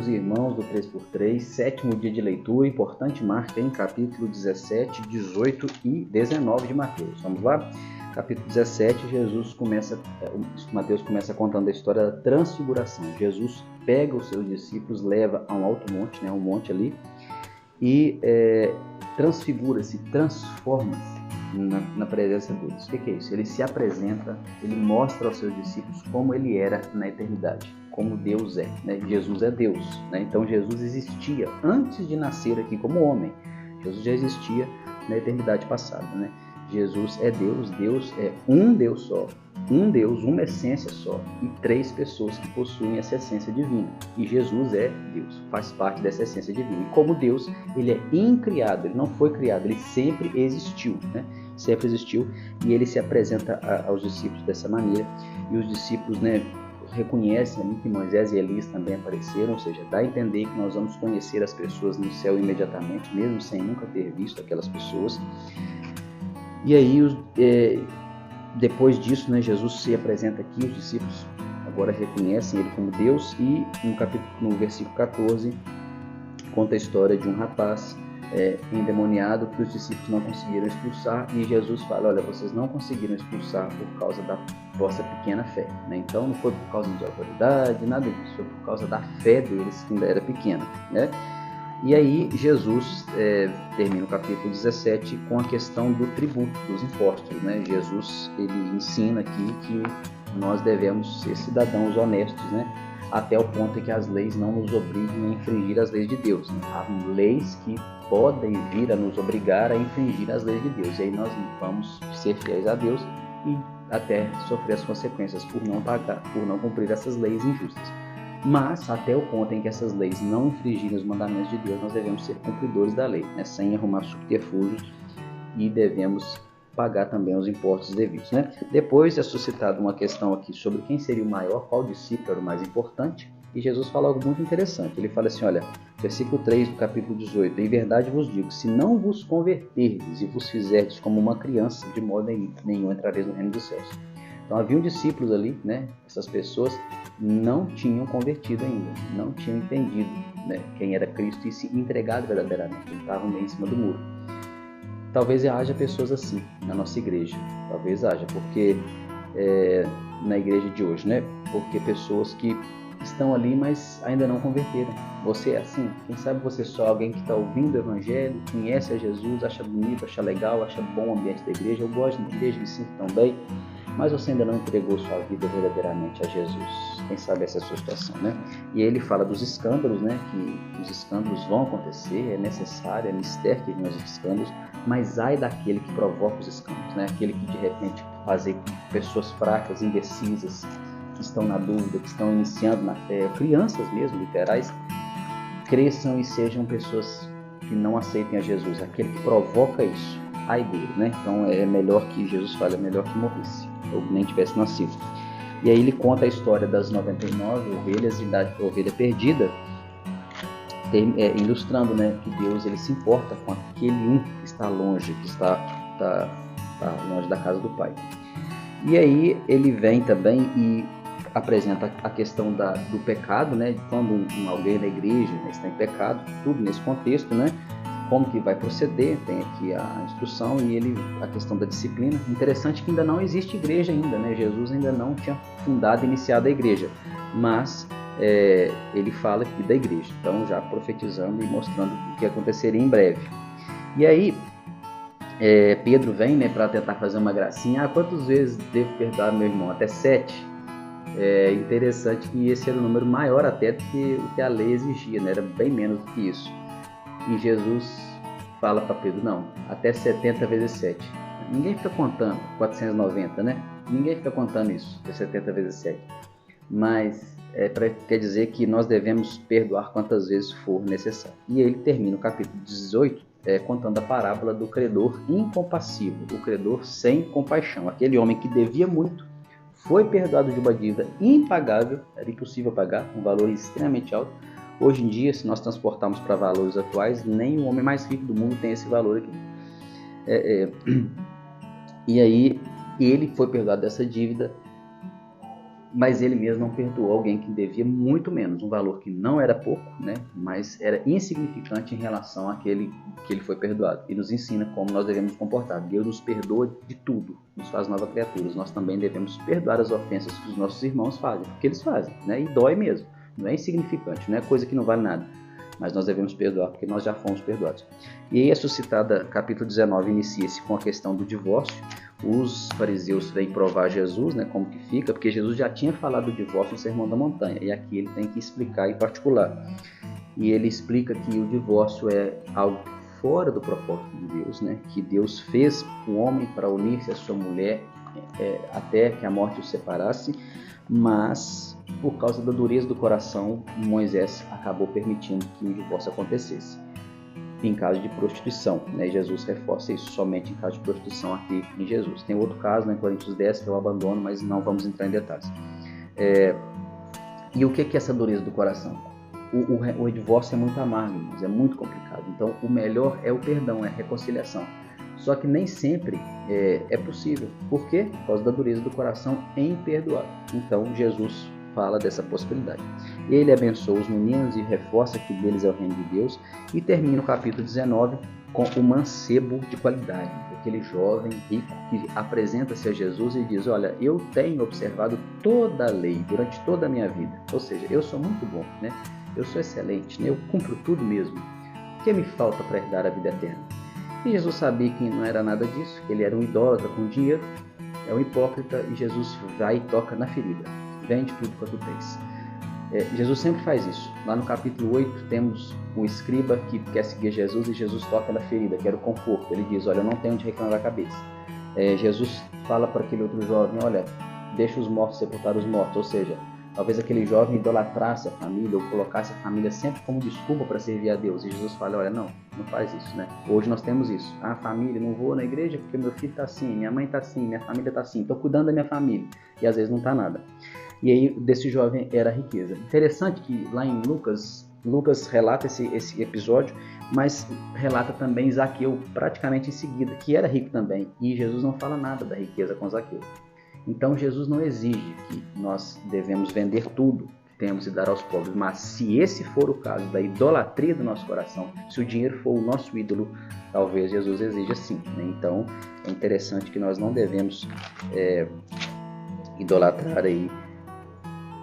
queridos irmãos do 3x3, sétimo dia de leitura, importante marca em capítulo 17, 18 e 19 de Mateus. Vamos lá? Capítulo 17, Mateus começa contando a história da transfiguração. Jesus pega os seus discípulos, leva a um alto monte, um monte ali, e transfigura-se, transforma-se na presença deles. O que é isso? Ele se apresenta, ele mostra aos seus discípulos como ele era na eternidade, como Deus é. Jesus é Deus. Então Jesus existia antes de nascer aqui como homem. Jesus já existia na eternidade passada. Jesus é Deus, Deus é um Deus só, um Deus, uma essência só, e três pessoas que possuem essa essência divina. E Jesus é Deus, faz parte dessa essência divina. E como Deus, ele é incriado, ele não foi criado, ele sempre existiu, Sempre existiu, e ele se apresenta aos discípulos dessa maneira, e os discípulos, reconhecem ali que Moisés e Elias também apareceram, ou seja, dá a entender que nós vamos conhecer as pessoas no céu imediatamente, mesmo sem nunca ter visto aquelas pessoas. E aí, depois disso, Jesus se apresenta aqui, os discípulos agora reconhecem ele como Deus, e no versículo 14, conta a história de um rapaz endemoniado que os discípulos não conseguiram expulsar, e Jesus fala: olha, vocês não conseguiram expulsar por causa da vossa pequena fé. Então não foi por causa de autoridade, nada disso, foi por causa da fé deles, que ainda era pequena. E aí Jesus termina o capítulo 17 com a questão do tributo, dos impostos. Jesus ele ensina aqui que nós devemos ser cidadãos honestos, até o ponto em que as leis não nos obriguem a infringir as leis de Deus. Há leis que podem vir a nos obrigar a infringir as leis de Deus, e aí nós vamos ser fiéis a Deus e até sofrer as consequências por não pagar, por não cumprir essas leis injustas. Mas até o ponto em que essas leis não infringirem os mandamentos de Deus, nós devemos ser cumpridores da lei, sem arrumar subterfúgios, e devemos pagar também os impostos devidos. Depois é suscitada uma questão aqui sobre quem seria o maior, qual discípulo era o mais importante, e Jesus fala algo muito interessante. Ele fala assim, olha, versículo 3 do capítulo 18, em verdade vos digo, se não vos converterdes e vos fizerdes como uma criança, de modo nenhum entrareis no reino dos céus. Então haviam discípulos ali, essas pessoas não tinham convertido ainda, não tinham entendido quem era Cristo e se entregado verdadeiramente, eles estavam meio em cima do muro. Talvez haja pessoas assim na nossa igreja, talvez haja, porque na igreja de hoje, porque pessoas que estão ali, mas ainda não converteram. Você é assim? Quem sabe você é só alguém que está ouvindo o evangelho, conhece a Jesus, acha bonito, acha legal, acha bom o ambiente da igreja, eu gosto da igreja, me sinto tão bem, mas você ainda não entregou sua vida verdadeiramente a Jesus. Quem sabe essa é a sua situação, E ele fala dos escândalos, que os escândalos vão acontecer, é necessário, é mistério que venham os escândalos, mas ai daquele que provoca os escândalos, aquele que de repente fazer com pessoas fracas, indecisas, que estão na dúvida, que estão iniciando na fé, crianças mesmo, literais, cresçam e sejam pessoas que não aceitem a Jesus, aquele que provoca isso, ai dele, Então é melhor que Jesus fale, é melhor que morresse, ou nem tivesse nascido. E aí ele conta a história das 99 ovelhas e da ovelha perdida, ilustrando, que Deus ele se importa com aquele um que está longe, que está longe da casa do Pai. E aí ele vem também e apresenta a questão do pecado, quando alguém na igreja está em pecado, tudo nesse contexto, como que vai proceder, tem aqui a instrução e a questão da disciplina. Interessante que ainda não existe igreja ainda, Jesus ainda não tinha fundado, iniciado a igreja, mas ele fala aqui da igreja, então já profetizando e mostrando o que aconteceria em breve. E aí Pedro vem para tentar fazer uma gracinha. Quantas vezes devo perdoar meu irmão? Até 7. É interessante que esse era o número maior até do que o que a lei exigia, era bem menos do que isso. E Jesus fala para Pedro, não, até 70 vezes 7. Ninguém fica contando 490, Ninguém fica contando isso, até 70 vezes 7. Mas quer dizer que nós devemos perdoar quantas vezes for necessário. E ele termina o capítulo 18 contando a parábola do credor incompassivo, o credor sem compaixão. Aquele homem que devia muito, foi perdoado de uma dívida impagável, era impossível pagar, um valor extremamente alto. Hoje em dia, se nós transportarmos para valores atuais, nem o homem mais rico do mundo tem esse valor aqui. E aí, ele foi perdoado dessa dívida mas ele mesmo não perdoou alguém que devia muito menos, um valor que não era pouco, né, mas era insignificante em relação àquele que ele foi perdoado. E nos ensina como nós devemos nos comportar. Deus nos perdoa de tudo, nos faz novas criaturas. Nós também devemos perdoar as ofensas que os nossos irmãos fazem, porque eles fazem, né, e dói mesmo. Não é insignificante, não é coisa que não vale nada, mas nós devemos perdoar porque nós já fomos perdoados. E aí é suscitada, capítulo 19, inicia-se com a questão do divórcio. Os fariseus vêm provar Jesus, né, como que fica, porque Jesus já tinha falado do divórcio no Sermão da Montanha, e aqui ele tem que explicar em particular. E ele explica que o divórcio é algo fora do propósito de Deus, né, que Deus fez o homem para unir-se à sua mulher até que a morte os separasse, mas por causa da dureza do coração, Moisés acabou permitindo que o divórcio acontecesse em caso de prostituição, né? Jesus reforça isso somente em caso de prostituição aqui em Jesus. Tem outro caso, né, em Coríntios 10, que é o abandono, mas não vamos entrar em detalhes. E o que é essa dureza do coração? O divórcio é muito amargo, mas é muito complicado. Então, o melhor é o perdão, é a reconciliação. Só que nem sempre é possível. Por quê? Por causa da dureza do coração em perdoar. Então, Jesus fala dessa possibilidade. Ele abençoa os meninos e reforça que deles é o reino de Deus, e termina o capítulo 19 com o mancebo de qualidade, aquele jovem rico que apresenta-se a Jesus e diz: olha, eu tenho observado toda a lei durante toda a minha vida, ou seja, eu sou muito bom, né? Eu sou excelente, né? Eu cumpro tudo mesmo. O que me falta para herdar a vida eterna? E Jesus sabia que não era nada disso, que ele era um idólatra com dinheiro, é um hipócrita, e Jesus vai e toca na ferida. Vende tudo quanto tens. Jesus sempre faz isso. Lá no capítulo 8 temos um escriba que quer seguir Jesus e Jesus toca na ferida, que era o conforto. Ele diz: olha, eu não tenho onde reclinar a cabeça. Jesus fala para aquele outro jovem: olha, deixa os mortos sepultar os mortos. Ou seja, talvez aquele jovem idolatrasse a família ou colocasse a família sempre como desculpa para servir a Deus. E Jesus fala: olha, não faz isso, né? Hoje nós temos isso. A família, não vou na igreja porque meu filho está assim, minha mãe está assim, minha família está assim, estou cuidando da minha família. E às vezes não está nada. E aí desse jovem era a riqueza. Interessante que lá em Lucas relata esse episódio, mas relata também Zaqueu praticamente em seguida, que era rico também. E Jesus não fala nada da riqueza com Zaqueu. Então Jesus não exige que nós devemos vender tudo que temos e dar aos pobres, mas se esse for o caso da idolatria do nosso coração, se o dinheiro for o nosso ídolo, talvez Jesus exija sim, né? Então é interessante que nós não devemos idolatrar aí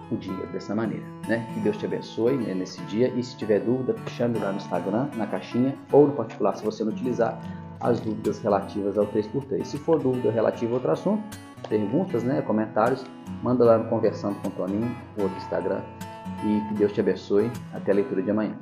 o dinheiro dessa maneira, né? Que Deus te abençoe, né, nesse dia, e se tiver dúvida, chame lá no Instagram, na caixinha, ou no particular, se você não utilizar, as dúvidas relativas ao 3x3. Se for dúvida relativa a outro assunto, perguntas, né, comentários, manda lá no Conversando com o Toninho, o outro Instagram, e que Deus te abençoe. Até a leitura de amanhã.